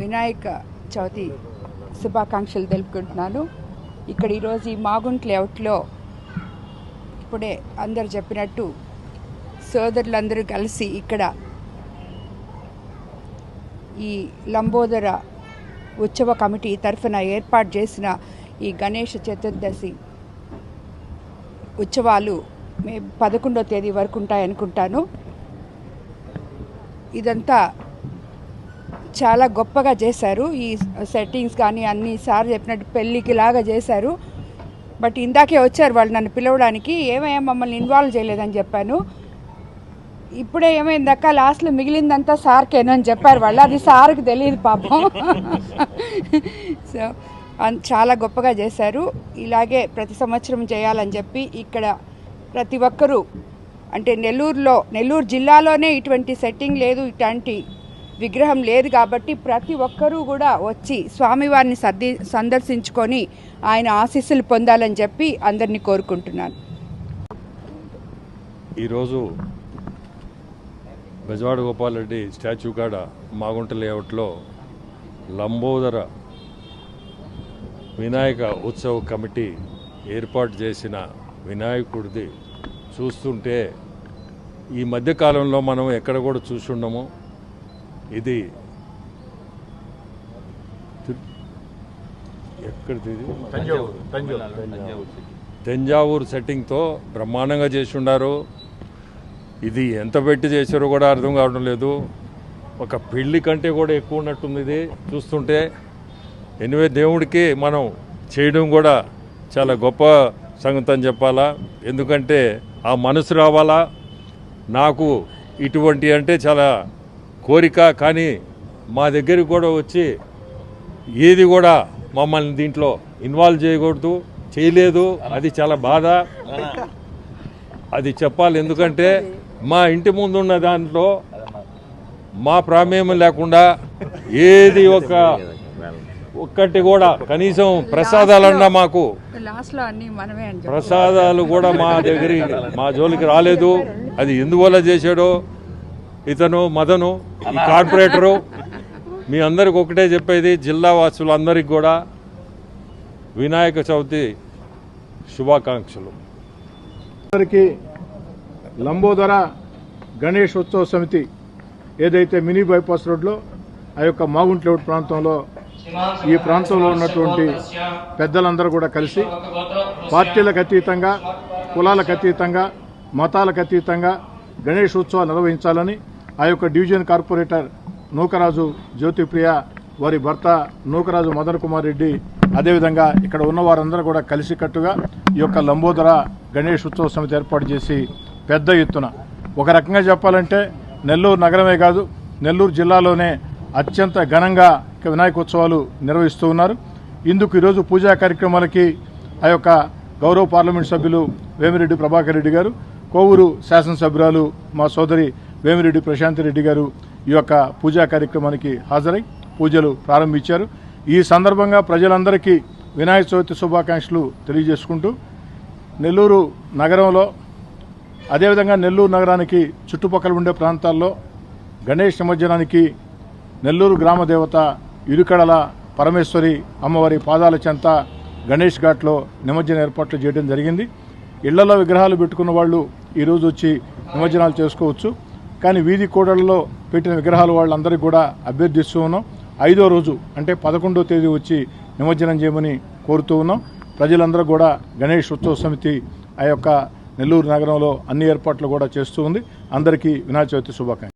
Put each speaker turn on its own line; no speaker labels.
వినాయక చవితి శుభాకాంక్షలు తెలుపుకుంటున్నాను. ఇక్కడ ఈరోజు ఈ మాగుంట లేఅవుట్లో ఇప్పుడే అందరు చెప్పినట్టు సోదరులందరూ కలిసి ఇక్కడ ఈ లంబోదర ఉత్సవ కమిటీ తరఫున ఏర్పాటు చేసిన ఈ గణేష చతుర్దశి ఉత్సవాలు మే 11వ తేదీ వరకు ఉంటాయనుకుంటాను. ఇదంతా చాలా గొప్పగా చేశారు. ఈ సెట్టింగ్స్ కానీ అన్నీ సార్ చెప్పినట్టు పెళ్ళికి లాగా చేశారు. బట్ ఇందాకే వచ్చారు వాళ్ళు నన్ను పిలవడానికి. ఏమయ్యా మమ్మల్ని ఇన్వాల్వ్ చేయలేదని చెప్పాను. ఇప్పుడే ఏమైందక్క లాస్ట్లో మిగిలిందంతా సార్కేనో అని చెప్పారు వాళ్ళు. అది సార్కి తెలియదు పాపం. సో చాలా గొప్పగా చేశారు. ఇలాగే ప్రతి సంవత్సరం చేయాలని చెప్పి ఇక్కడ ప్రతి ఒక్కరూ అంటే నెల్లూరు జిల్లాలోనే ఇటువంటి సెట్టింగ్ లేదు, ఇట్లాంటి విగ్రహం లేదు కాబట్టి ప్రతి ఒక్కరూ కూడా వచ్చి స్వామివారిని సందర్శించుకొని ఆయన ఆశీస్సులు పొందాలని చెప్పి అందరినీ కోరుకుంటున్నాను.
ఈరోజు బెజవాడ గోపాలరెడ్డి స్టాచ్యూ కాడ మాగుంట లేఅవుట్లో లంబోదర వినాయక ఉత్సవ కమిటీ ఏర్పాటు చేసిన వినాయకుడిది చూస్తుంటే ఈ మధ్యకాలంలో మనం ఎక్కడ కూడా చూసుండము. ఇది ఎక్కడిది? తంజావూరు సెట్టింగ్తో బ్రహ్మాండంగా చేసి ఉన్నారు. ఇది ఎంత పెట్టి చేశారో కూడా అర్థం కావడం లేదు. ఒక పెళ్లి కంటే కూడా ఎక్కువ ఉన్నట్టుంది ఇది చూస్తుంటే. ఎనివే దేవుడికి మనం చేయడం కూడా చాలా గొప్ప సంగతి అని చెప్పాలా. ఎందుకంటే ఆ మనసు రావాలా. నాకు ఇటువంటి అంటే చాలా కోరిక, కానీ మా దగ్గరికి కూడా వచ్చి ఏది కూడా మమ్మల్ని దీంట్లో ఇన్వాల్వ్ చేయకూడదు, చేయలేదు. అది చాలా బాధ. అది చెప్పాలి. ఎందుకంటే మా ఇంటి ముందు ఉన్న దాంట్లో మా ప్రమేయం లేకుండా ఏది ఒక్కటి కూడా కనీసం ప్రసాదాలన్నా మాకు ప్రసాదాలు కూడా మా జోలికి రాలేదు. అది ఎందువల్ల చేశాడో ఇతను మదను ఈ కార్పొరేటరు. మీ అందరికి ఒకటే చెప్పేది, జిల్లా వాసులందరికీ కూడా వినాయక చవితి శుభాకాంక్షలు.
అందరికీ లంబోదర గణేష్ ఉత్సవ సమితి ఏదైతే మినీ బైపాస్ రోడ్లో ఆ యొక్క మాగుంట లేఅవుట్ ప్రాంతంలో ఈ ప్రాంతంలో ఉన్నటువంటి పెద్దలందరూ కూడా కలిసి పార్టీలకు అతీతంగా, కులాలకు అతీతంగా, మతాలకు అతీతంగా గణేష్ ఉత్సవాలు నిర్వహించాలని ఆ యొక్క డివిజన్ కార్పొరేటర్ నూకరాజు జ్యోతిప్రియ, వారి భర్త నూకరాజు మదన్ కుమార్ రెడ్డి, అదేవిధంగా ఇక్కడ ఉన్న వారందరూ కూడా కలిసికట్టుగా ఈ యొక్క లంబోదర గణేష్ ఉత్సవ సమితి ఏర్పాటు చేసి పెద్ద ఎత్తున, ఒక రకంగా చెప్పాలంటే నెల్లూరు నగరమే కాదు నెల్లూరు జిల్లాలోనే అత్యంత ఘనంగా వినాయకోత్సవాలు నిర్వహిస్తూ ఉన్నారు. ఇందుకు ఈరోజు పూజా కార్యక్రమాలకి ఆ యొక్క గౌరవ పార్లమెంట్ సభ్యులు వేమిరెడ్డి ప్రభాకర్ రెడ్డి గారు, కోవూరు శాసనసభ్యురాలు మా సోదరి వేమిరెడ్డి ప్రశాంతి రెడ్డి గారు ఈ యొక్క పూజా కార్యక్రమానికి హాజరై పూజలు ప్రారంభించారు. ఈ సందర్భంగా ప్రజలందరికీ వినాయక చవితి శుభాకాంక్షలు తెలియజేసుకుంటూ నెల్లూరు నగరంలో, అదేవిధంగా నెల్లూరు నగరానికి చుట్టుపక్కల ఉండే ప్రాంతాల్లో గణేష్ నిమజ్జనానికి నెల్లూరు గ్రామ దేవత ఇరుకడల పరమేశ్వరి అమ్మవారి పాదాల చెంత గణేష్ ఘాట్లో నిమజ్జన ఏర్పాట్లు చేయడం జరిగింది. ఇళ్లలో విగ్రహాలు పెట్టుకున్న వాళ్ళు ఈరోజు వచ్చి నిమజ్జనాలు చేసుకోవచ్చు. కానీ వీధి కూడళ్లలో పెట్టిన విగ్రహాలు వాళ్ళందరికీ కూడా అభ్యర్థిస్తూ ఉన్నాం. 5వ రోజు అంటే 11వ తేదీ వచ్చి నిమజ్జనం చేయమని కోరుతూ ఉన్నాం. ప్రజలందరూ కూడా గణేష్ ఉత్సవ సమితి ఆ యొక్క నెల్లూరు నగరంలో అన్ని ఏర్పాట్లు కూడా చేస్తూ ఉంది. అందరికీ వినాయక చవితి శుభాకాంక్షలు.